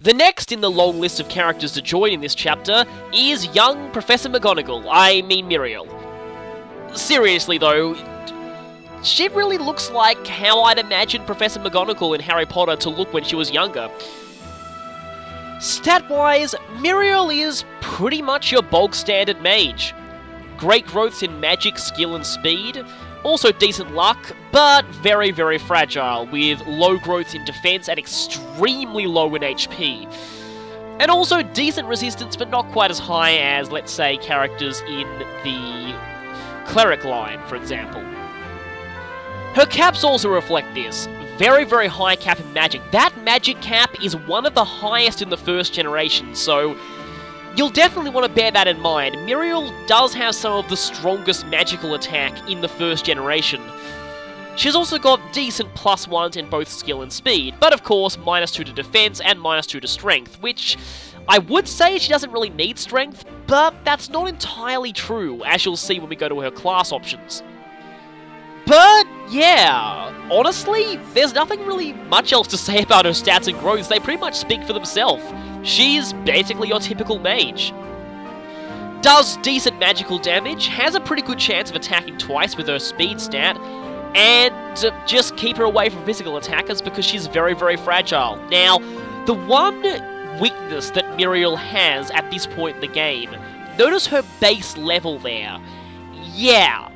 The next in the long list of characters to join in this chapter is young Professor McGonagall, I mean Miriel. Seriously though, she really looks like how I'd imagine Professor McGonagall in Harry Potter to look when she was younger. Stat-wise, Miriel is pretty much your bog-standard mage. Great growths in magic, skill and speed, also decent luck, but very, very fragile, with low growth in defense and extremely low in HP. And also decent resistance, but not quite as high as, let's say, characters in the cleric line, for example. Her caps also reflect this. Very, very high cap in magic. That magic cap is one of the highest in the first generation, so you'll definitely want to bear that in mind. Miriel does have some of the strongest magical attack in the first generation. She's also got decent +1s in both skill and speed, but of course -2 to defense and -2 to strength, which I would say she doesn't really need strength, but that's not entirely true, as you'll see when we go to her class options. But yeah, honestly, there's nothing really much else to say about her stats and growths. They pretty much speak for themselves. She's basically your typical mage. Does decent magical damage, has a pretty good chance of attacking twice with her speed stat, and just keep her away from physical attackers because she's very, very fragile. Now, the one weakness that Miriel has at this point in the game, notice her base level there. Yeah,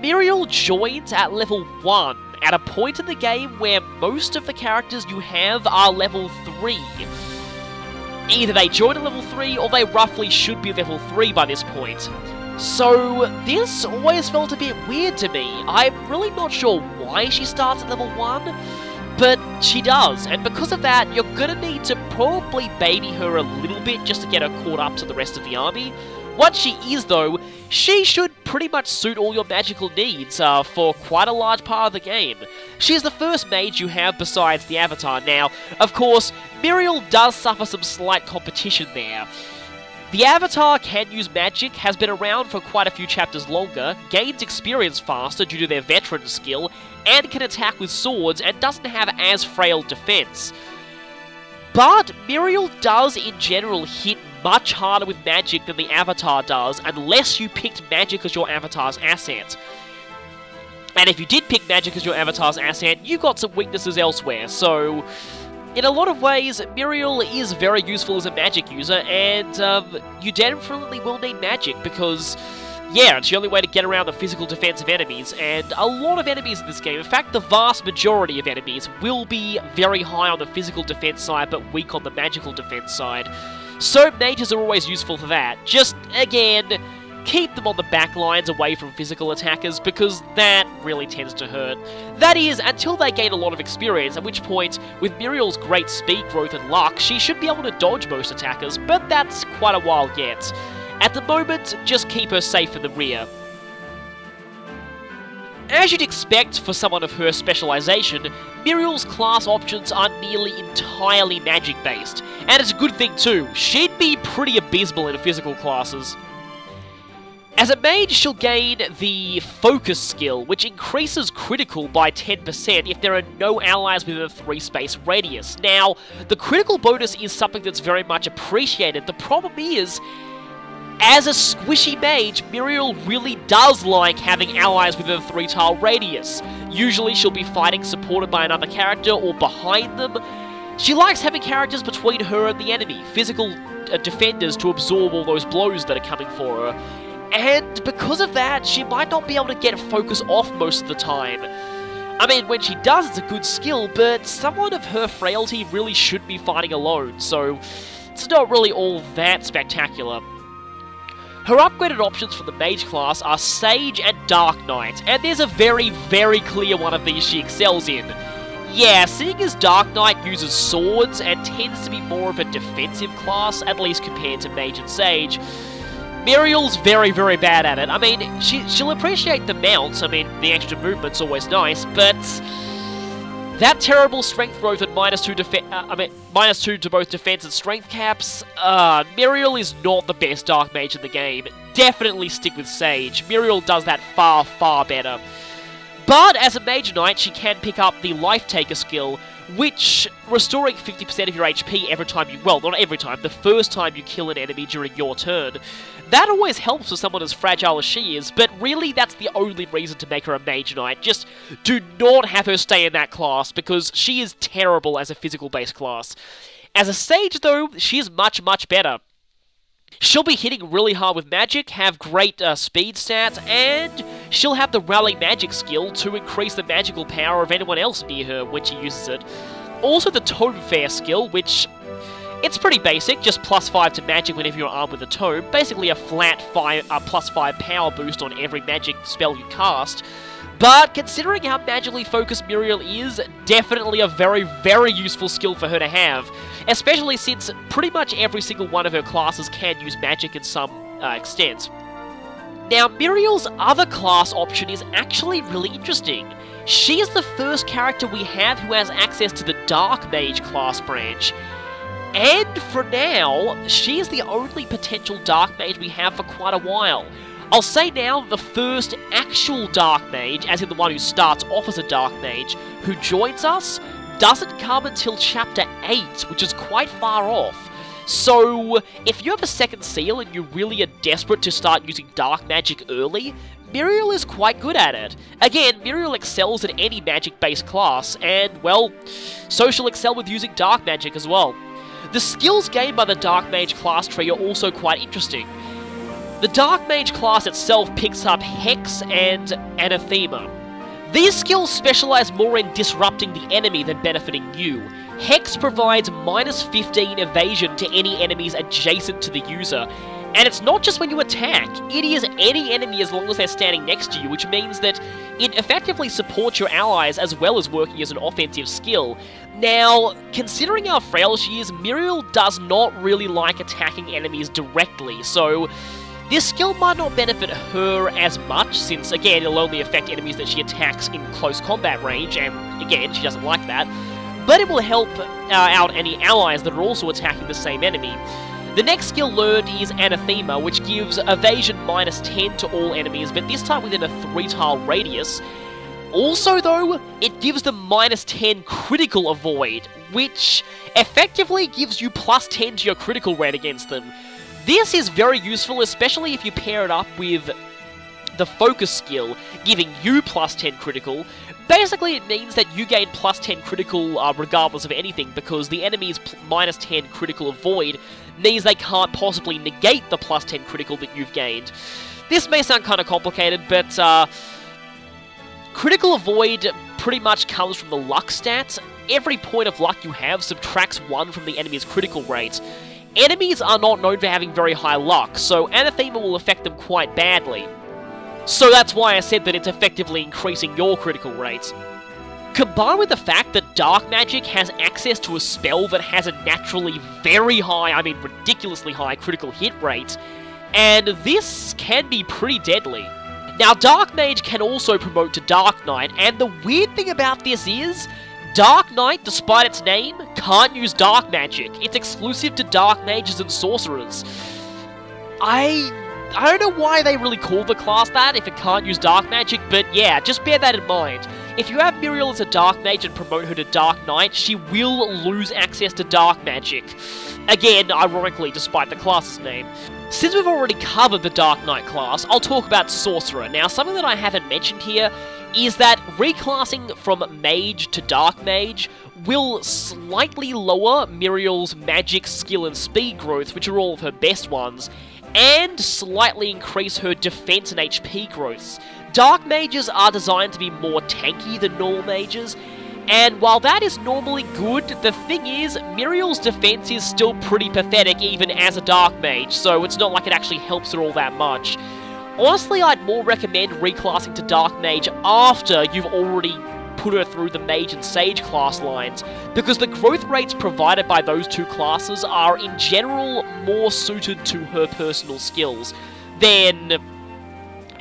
Miriel joins at level 1, at a point in the game where most of the characters you have are level 3. Either they join at level 3, or they roughly should be level 3 by this point. So, this always felt a bit weird to me. I'm really not sure why she starts at level 1, but she does, and because of that, you're gonna need to probably baby her a little bit just to get her caught up to the rest of the army. Once she is, though, she should pretty much suit all your magical needs for quite a large part of the game. She is the first mage you have besides the Avatar. Now, of course, Miriel does suffer some slight competition there. The Avatar can use magic, has been around for quite a few chapters longer, gains experience faster due to their veteran skill, and can attack with swords and doesn't have as frail defense. But Miriel does, in general, hit much harder with magic than the Avatar does, unless you picked magic as your Avatar's asset. And if you did pick magic as your Avatar's asset, you got some weaknesses elsewhere, so in a lot of ways, Miriel is very useful as a magic user, and you definitely will need magic, because yeah, it's the only way to get around the physical defense of enemies, and a lot of enemies in this game, in fact the vast majority of enemies, will be very high on the physical defense side, but weak on the magical defense side. So mages are always useful for that. Just, again, keep them on the back lines away from physical attackers, because that really tends to hurt. That is, until they gain a lot of experience, at which point, with Miriel's great speed growth and luck, she should be able to dodge most attackers, but that's quite a while yet. At the moment, just keep her safe in the rear. As you'd expect for someone of her specialization, Miriel's class options are nearly entirely magic-based, and it's a good thing too. She'd be pretty abysmal in physical classes. As a mage, she'll gain the Focus skill, which increases critical by 10% if there are no allies within a 3-space radius. Now, the critical bonus is something that's very much appreciated. The problem is, as a squishy mage, Miriel really does like having allies within a 3-tile radius. Usually she'll be fighting supported by another character or behind them. She likes having characters between her and the enemy, physical defenders to absorb all those blows that are coming for her. And because of that, she might not be able to get focus off most of the time. I mean, when she does, it's a good skill, but someone of her frailty really should be fighting alone, so it's not really all that spectacular. Her upgraded options for the Mage class are Sage and Dark Knight, and there's a very, very clear one of these she excels in. Yeah, seeing as Dark Knight uses swords and tends to be more of a defensive class, at least compared to Mage and Sage, Miriel's very, very bad at it. I mean, she'll appreciate the mounts, I mean, the extra movement's always nice, but that terrible strength growth at -2 to both defense and strength caps, Miriel is not the best Dark Mage in the game. Definitely stick with Sage. Miriel does that far, far better. But as a Mage Knight, she can pick up the Life Taker skill, which, restoring 50% of your HP every time you, well, not every time, the first time you kill an enemy during your turn. That always helps for someone as fragile as she is, but really that's the only reason to make her a Mage Knight. Just do not have her stay in that class, because she is terrible as a physical-based class. As a Sage, though, she is much, much better. She'll be hitting really hard with magic, have great speed stats, and she'll have the Rally Magic skill to increase the magical power of anyone else near her when she uses it. Also the Tome Fair skill, which... it's pretty basic, just +5 to magic whenever you're armed with a tome. Basically a flat +5 power boost on every magic spell you cast. But considering how magically focused Miriel is, definitely a very, very useful skill for her to have. Especially since pretty much every single one of her classes can use magic in some extent. Now, Miriel's other class option is actually really interesting. She is the first character we have who has access to the Dark Mage class branch. And for now, she is the only potential Dark Mage we have for quite a while. I'll say now, the first actual Dark Mage, as in the one who starts off as a Dark Mage, who joins us, doesn't come until Chapter 8, which is quite far off. So, if you have a second seal and you really are desperate to start using Dark Magic early, Miriel is quite good at it. Again, Miriel excels at any magic-based class, and, well, so she'll excel with using Dark Magic as well. The skills gained by the Dark Mage class tree are also quite interesting. The Dark Mage class itself picks up Hex and Anathema. These skills specialize more in disrupting the enemy than benefiting you. Hex provides -15 evasion to any enemies adjacent to the user, and it's not just when you attack, it is any enemy as long as they're standing next to you, which means that it effectively supports your allies as well as working as an offensive skill. Now, considering how frail she is, Miriel does not really like attacking enemies directly, so this skill might not benefit her as much, since, again, it'll only affect enemies that she attacks in close combat range, and, again, she doesn't like that. But it will help out any allies that are also attacking the same enemy. The next skill learned is Anathema, which gives evasion -10 to all enemies, but this time within a 3-tile radius. Also, though, it gives them -10 critical avoid, which effectively gives you +10 to your critical rate against them. This is very useful, especially if you pair it up with the focus skill, giving you +10 critical. Basically, it means that you gain +10 critical regardless of anything, because the enemy's -10 critical avoid means they can't possibly negate the +10 critical that you've gained. This may sound kind of complicated, but critical avoid pretty much comes from the luck stats. Every point of luck you have subtracts 1 from the enemy's critical rate. Enemies are not known for having very high luck, so Anathema will affect them quite badly. So that's why I said that it's effectively increasing your critical rates. Combined with the fact that Dark Magic has access to a spell that has a naturally very high, I mean ridiculously high critical hit rate, and this can be pretty deadly. Now, Dark Mage can also promote to Dark Knight, and the weird thing about this is, Dark Knight, despite its name, can't use Dark Magic. It's exclusive to Dark Mages and Sorcerers. I don't know why they really call the class that if it can't use Dark Magic, but yeah, just bear that in mind. If you have Miriel as a Dark Mage and promote her to Dark Knight, she will lose access to Dark Magic. Again, ironically, despite the class's name. Since we've already covered the Dark Knight class, I'll talk about Sorcerer. Now, something that I haven't mentioned here is that reclassing from Mage to Dark Mage will slightly lower Miriel's magic, skill, and speed growth, which are all of her best ones, and slightly increase her defense and HP growths. Dark Mages are designed to be more tanky than normal mages, and while that is normally good, the thing is, Miriel's defense is still pretty pathetic even as a Dark Mage, so it's not like it actually helps her all that much. Honestly, I'd more recommend reclassing to Dark Mage after you've already put her through the Mage and Sage class lines, because the growth rates provided by those two classes are in general more suited to her personal skills than,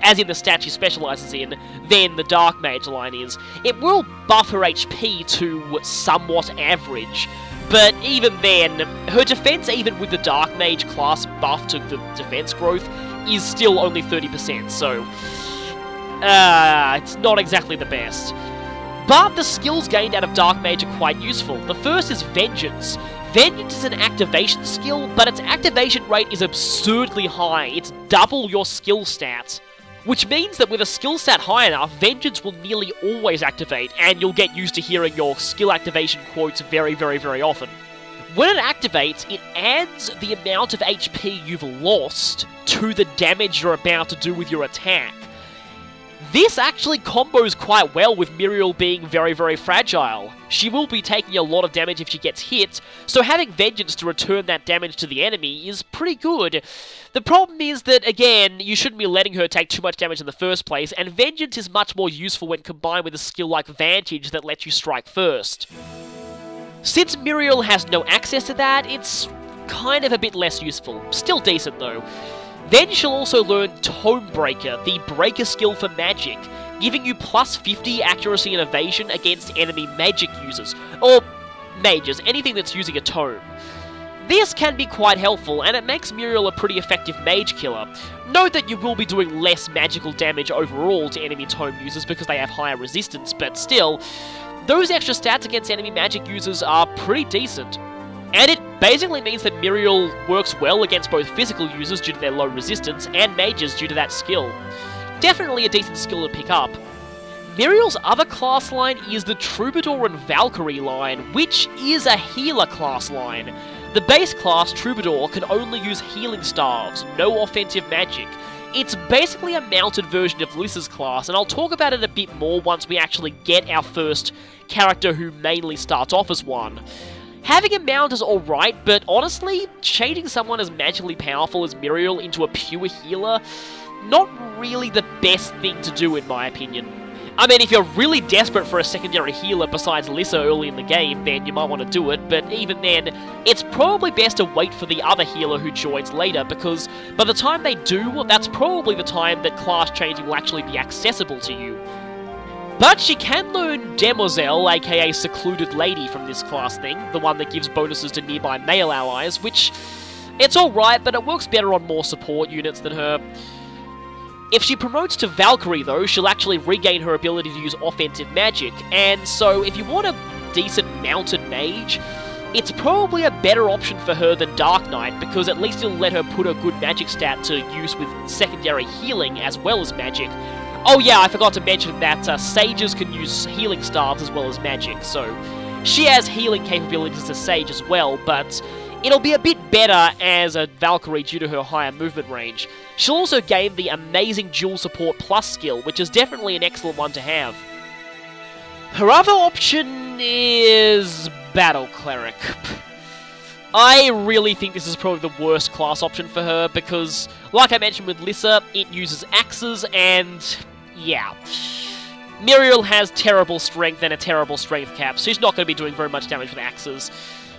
as in the stat she specialises in, than the Dark Mage line is. It will buff her HP to somewhat average, but even then, her defense, even with the Dark Mage class buff to the defense growth, is still only 30%, so it's not exactly the best. But the skills gained out of Dark Mage are quite useful. The first is Vengeance. Vengeance is an activation skill, but its activation rate is absurdly high. It's double your skill stat. Which means that with a skill stat high enough, Vengeance will nearly always activate, and you'll get used to hearing your skill activation quotes very, very, very often. When it activates, it adds the amount of HP you've lost to the damage you're about to do with your attack. This actually combos quite well with Miriel being very, very fragile. She will be taking a lot of damage if she gets hit, so having Vengeance to return that damage to the enemy is pretty good. The problem is that, again, you shouldn't be letting her take too much damage in the first place, and Vengeance is much more useful when combined with a skill like Vantage that lets you strike first. Since Miriel has no access to that, it's kind of a bit less useful. Still decent, though. Then she'll also learn Tome Breaker, the breaker skill for magic, giving you plus 50 accuracy and evasion against enemy magic users, or mages, anything that's using a tome. This can be quite helpful, and it makes Miriel a pretty effective mage killer. Note that you will be doing less magical damage overall to enemy tome users because they have higher resistance, but still, those extra stats against enemy magic users are pretty decent. And it basically means that Miriel works well against both physical users due to their low resistance, and mages due to that skill. Definitely a decent skill to pick up. Miriel's other class line is the Troubadour and Valkyrie line, which is a healer class line. The base class, Troubadour, can only use healing staves, no offensive magic. It's basically a mounted version of Lissa's class, and I'll talk about it a bit more once we actually get our first character who mainly starts off as one. Having a mount is alright, but honestly, changing someone as magically powerful as Miriel into a pure healer, not really the best thing to do in my opinion. I mean, if you're really desperate for a secondary healer besides Lissa early in the game, then you might want to do it, but even then, it's probably best to wait for the other healer who joins later, because by the time they do, that's probably the time that class changing will actually be accessible to you. But she can learn Demoiselle, aka Secluded Lady, from this class thing, the one that gives bonuses to nearby male allies, which, it's alright, but it works better on more support units than her. If she promotes to Valkyrie, though, she'll actually regain her ability to use offensive magic, and so if you want a decent mounted mage, it's probably a better option for her than Dark Knight, because at least it'll let her put a good magic stat to use with secondary healing as well as magic. Oh yeah, I forgot to mention that sages can use healing staves as well as magic, so she has healing capabilities as a sage as well, but it'll be a bit better as a Valkyrie due to her higher movement range. She'll also gain the amazing dual support plus skill, which is definitely an excellent one to have. Her other option is Battle Cleric. I really think this is probably the worst class option for her, because, like I mentioned with Lissa, it uses axes, and yeah. Miriel has terrible strength and a terrible strength cap, so she's not going to be doing very much damage with axes.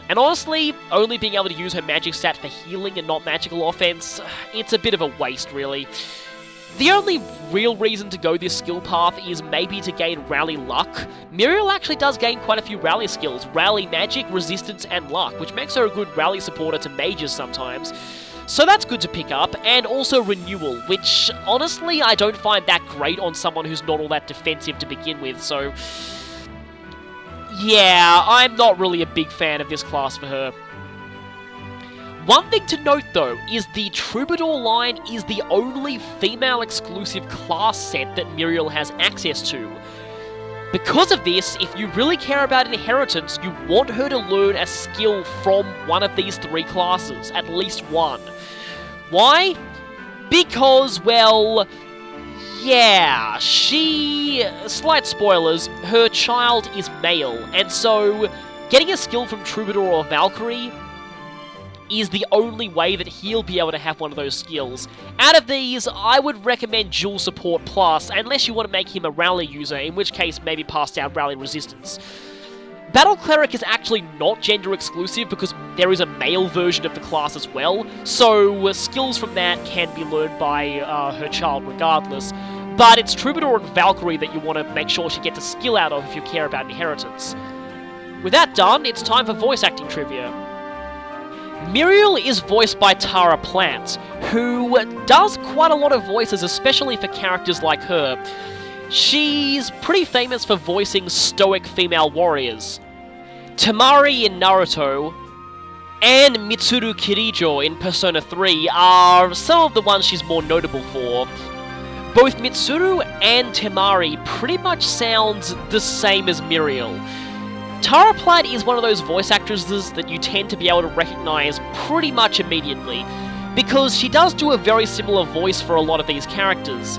And honestly, only being able to use her magic stat for healing and not magical offense, it's a bit of a waste, really. The only real reason to go this skill path is maybe to gain Rally Luck. Miriel actually does gain quite a few Rally skills, Rally Magic, Resistance, and Luck, which makes her a good Rally supporter to mages sometimes. So that's good to pick up, and also Renewal, which, honestly, I don't find that great on someone who's not all that defensive to begin with, so yeah, I'm not really a big fan of this class for her. One thing to note, though, is the Troubadour line is the only female-exclusive class set that Miriel has access to. Because of this, if you really care about inheritance, you want her to learn a skill from one of these three classes, at least one. Why? Because, well, yeah, slight spoilers, her child is male, and so getting a skill from Troubadour or Valkyrie is the only way that he'll be able to have one of those skills. Out of these, I would recommend Dual Support Plus, unless you want to make him a Rally user, in which case maybe pass down Rally Resistance. Battle Cleric is actually not gender exclusive because there is a male version of the class as well, so skills from that can be learned by her child regardless. But it's Troubadour and Valkyrie that you want to make sure she gets a skill out of if you care about inheritance. With that done, it's time for voice acting trivia. Miriel is voiced by Tara Plant, who does quite a lot of voices, especially for characters like her. She's pretty famous for voicing stoic female warriors. Temari in Naruto and Mitsuru Kirijo in Persona 3 are some of the ones she's more notable for. Both Mitsuru and Temari pretty much sound the same as Miriel. Tara Platt is one of those voice actresses that you tend to be able to recognize pretty much immediately, because she does do a very similar voice for a lot of these characters.